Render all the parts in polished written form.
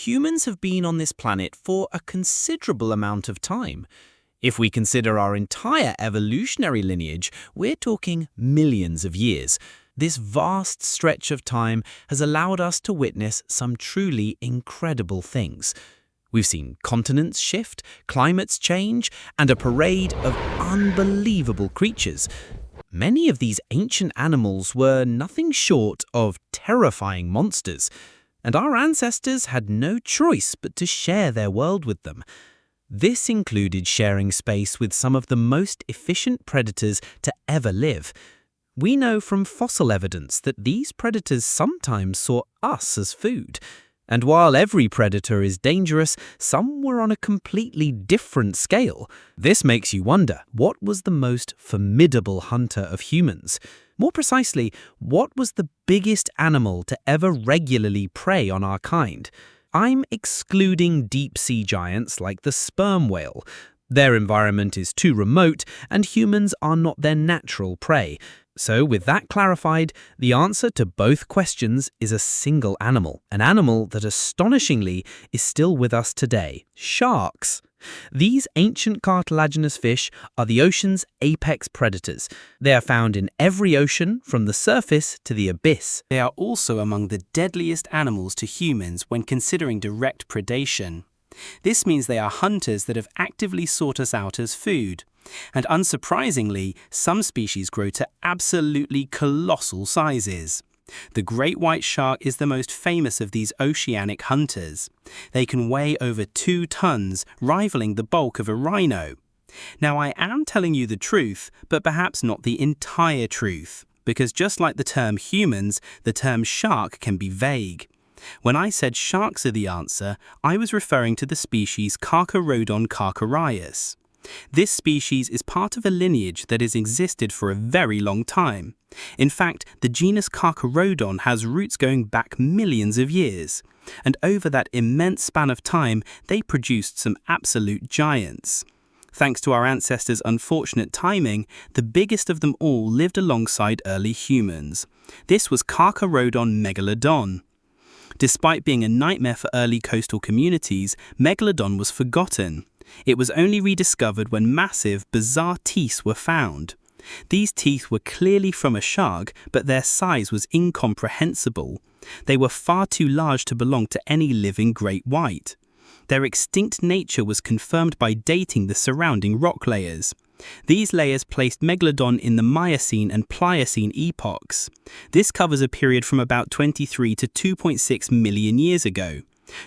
humans have been on this planet for a considerable amount of time. If we consider our entire evolutionary lineage, we're talking millions of years. This vast stretch of time has allowed us to witness some truly incredible things. We've seen continents shift, climates change, and a parade of unbelievable creatures. Many of these ancient animals were nothing short of terrifying monsters, and our ancestors had no choice but to share their world with them. This included sharing space with some of the most efficient predators to ever live. We know from fossil evidence that these predators sometimes saw us as food. And while every predator is dangerous, some were on a completely different scale. This makes you wonder, what was the most formidable hunter of humans? More precisely, what was the biggest animal to ever regularly prey on our kind? I'm excluding deep-sea giants like the sperm whale. Their environment is too remote, and humans are not their natural prey. So, with that clarified, the answer to both questions is a single animal, an animal that astonishingly is still with us today: sharks. These ancient cartilaginous fish are the ocean's apex predators. They are found in every ocean, from the surface to the abyss. They are also among the deadliest animals to humans when considering direct predation. This means they are hunters that have actively sought us out as food. And unsurprisingly, some species grow to absolutely colossal sizes. The great white shark is the most famous of these oceanic hunters. They can weigh over 2 tons, rivaling the bulk of a rhino. Now, I am telling you the truth, but perhaps not the entire truth, because just like the term humans, the term shark can be vague. When I said sharks are the answer, I was referring to the species Carcharodon carcharias. This species is part of a lineage that has existed for a very long time. In fact, the genus Carcharodon has roots going back millions of years. And over that immense span of time, they produced some absolute giants. Thanks to our ancestors' unfortunate timing, the biggest of them all lived alongside early humans. This was Carcharodon Megalodon. Despite being a nightmare for early coastal communities, Megalodon was forgotten. It was only rediscovered when massive, bizarre teeth were found. These teeth were clearly from a shark, but their size was incomprehensible. They were far too large to belong to any living great white. Their extinct nature was confirmed by dating the surrounding rock layers. These layers placed Megalodon in the Miocene and Pliocene epochs. This covers a period from about 23 to 2.6 million years ago.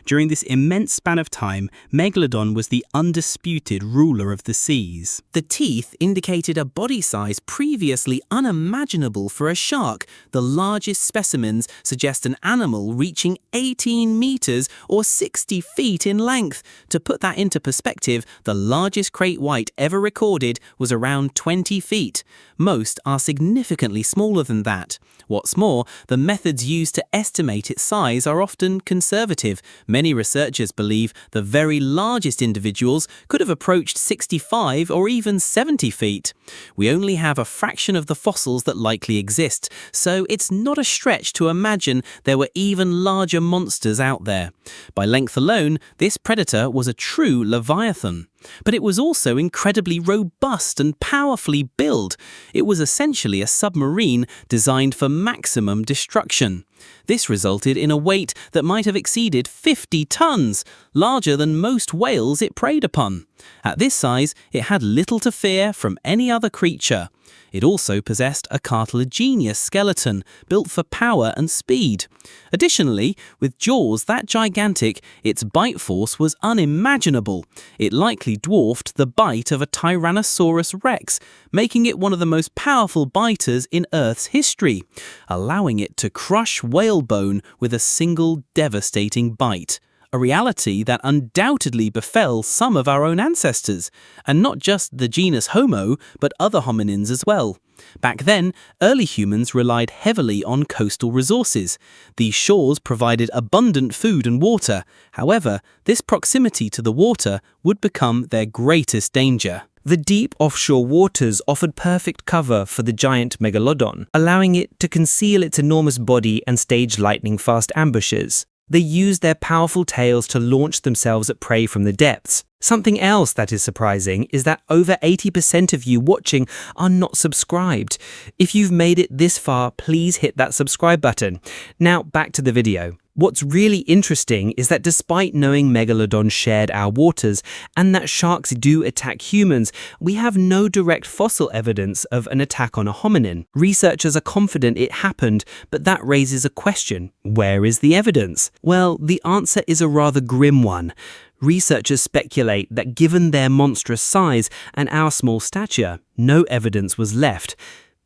During this immense span of time, Megalodon was the undisputed ruler of the seas. The teeth indicated a body size previously unimaginable for a shark. The largest specimens suggest an animal reaching 18 meters or 60 feet in length. To put that into perspective, the largest great white ever recorded was around 20 feet. Most are significantly smaller than that. What's more, the methods used to estimate its size are often conservative. Many researchers believe the very largest individuals could have approached 65 or even 70 feet. We only have a fraction of the fossils that likely exist, so it's not a stretch to imagine there were even larger monsters out there. By length alone, this predator was a true leviathan. But it was also incredibly robust and powerfully built. It was essentially a submarine designed for maximum destruction. This resulted in a weight that might have exceeded 50 tons, larger than most whales it preyed upon. At this size, it had little to fear from any other creature. It also possessed a cartilaginous skeleton, built for power and speed. Additionally, with jaws that gigantic, its bite force was unimaginable. It likely dwarfed the bite of a Tyrannosaurus rex, making it one of the most powerful biters in Earth's history, allowing it to crush whalebone with a single devastating bite. A reality that undoubtedly befell some of our own ancestors, and not just the genus Homo, but other hominins as well. Back then, early humans relied heavily on coastal resources. These shores provided abundant food and water. However, this proximity to the water would become their greatest danger. The deep offshore waters offered perfect cover for the giant Megalodon, allowing it to conceal its enormous body and stage lightning-fast ambushes. They use their powerful tails to launch themselves at prey from the depths. Something else that is surprising is that over 80% of you watching are not subscribed. If you've made it this far, please hit that subscribe button. Now back to the video. What's really interesting is that despite knowing Megalodon shared our waters and that sharks do attack humans, we have no direct fossil evidence of an attack on a hominin. Researchers are confident it happened, but that raises a question. Where is the evidence? Well, the answer is a rather grim one. Researchers speculate that given their monstrous size and our small stature, no evidence was left.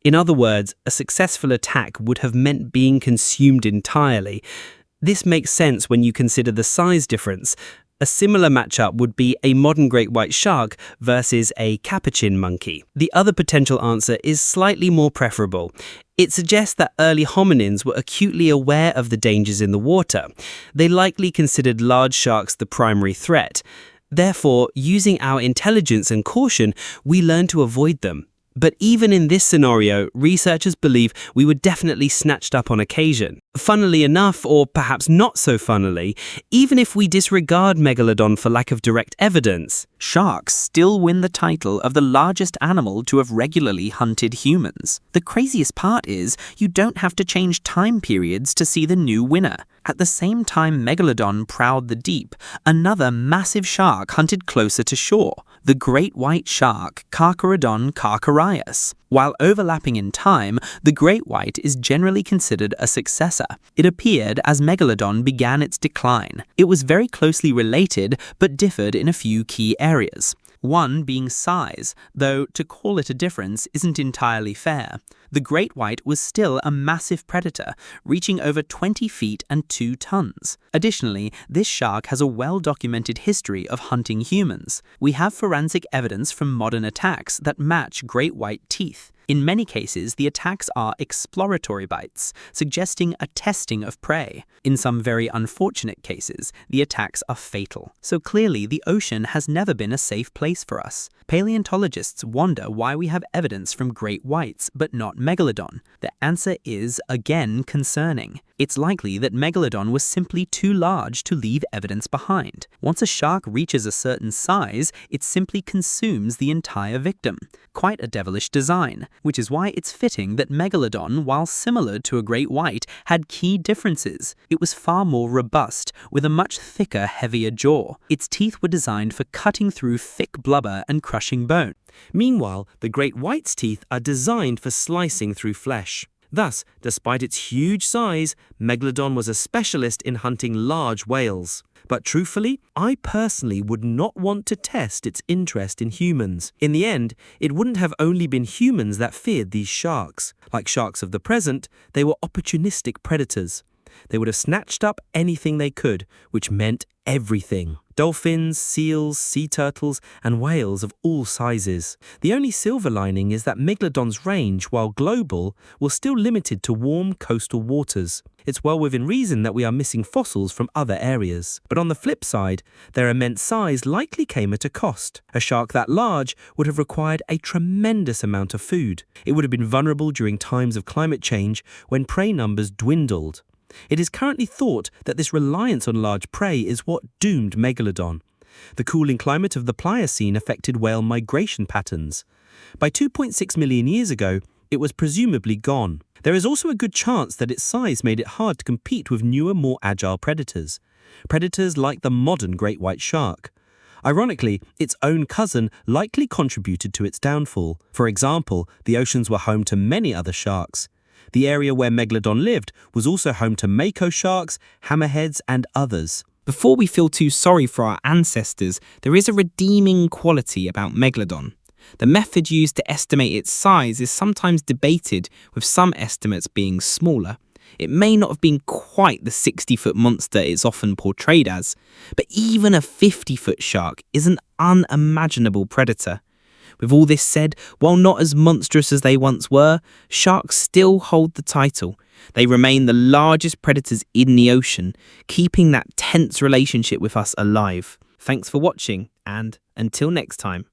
In other words, a successful attack would have meant being consumed entirely. This makes sense when you consider the size difference. A similar matchup would be a modern great white shark versus a capuchin monkey. The other potential answer is slightly more preferable. It suggests that early hominins were acutely aware of the dangers in the water. They likely considered large sharks the primary threat. Therefore, using our intelligence and caution, we learn to avoid them. But even in this scenario, researchers believe we were definitely snatched up on occasion. Funnily enough, or perhaps not so funnily, even if we disregard Megalodon for lack of direct evidence, sharks still win the title of the largest animal to have regularly hunted humans. The craziest part is you don't have to change time periods to see the new winner. At the same time Megalodon prowled the deep, another massive shark hunted closer to shore, the great white shark Carcharodon carcharias. While overlapping in time, the great white is generally considered a successor. It appeared as Megalodon began its decline. It was very closely related, but differed in a few key areas. One being size, though to call it a difference isn't entirely fair. The great white was still a massive predator, reaching over 20 feet and 2 tons. Additionally, this shark has a well-documented history of hunting humans. We have forensic evidence from modern attacks that match great white teeth. In many cases, the attacks are exploratory bites, suggesting a testing of prey. In some very unfortunate cases, the attacks are fatal. So clearly, the ocean has never been a safe place for us. Paleontologists wonder why we have evidence from great whites, but not Megalodon. The answer is, again, concerning. It's likely that Megalodon was simply too large to leave evidence behind. Once a shark reaches a certain size, it simply consumes the entire victim. Quite a devilish design, which is why it's fitting that Megalodon, while similar to a great white, had key differences. It was far more robust, with a much thicker, heavier jaw. Its teeth were designed for cutting through thick blubber and crushing bone. Meanwhile, the great white's teeth are designed for slicing through flesh. Thus, despite its huge size, Megalodon was a specialist in hunting large whales. But truthfully, I personally would not want to test its interest in humans. In the end, it wouldn't have only been humans that feared these sharks. Like sharks of the present, they were opportunistic predators. They would have snatched up anything they could, which meant everything. Dolphins, seals, sea turtles, and whales of all sizes. The only silver lining is that Megalodon's range, while global, was still limited to warm coastal waters. It's well within reason that we are missing fossils from other areas. But on the flip side, their immense size likely came at a cost. A shark that large would have required a tremendous amount of food. It would have been vulnerable during times of climate change when prey numbers dwindled. It is currently thought that this reliance on large prey is what doomed Megalodon. The cooling climate of the Pliocene affected whale migration patterns. By 2.6 million years ago, it was presumably gone. There is also a good chance that its size made it hard to compete with newer, more agile predators. Predators like the modern great white shark. Ironically, its own cousin likely contributed to its downfall. For example, the oceans were home to many other sharks. The area where Megalodon lived was also home to mako sharks, hammerheads, and others. Before we feel too sorry for our ancestors, there is a redeeming quality about Megalodon. The method used to estimate its size is sometimes debated, with some estimates being smaller. It may not have been quite the 60-foot monster it's often portrayed as, but even a 50-foot shark is an unimaginable predator. With all this said, while not as monstrous as they once were, sharks still hold the title. They remain the largest predators in the ocean, keeping that tense relationship with us alive. Thanks for watching, and until next time.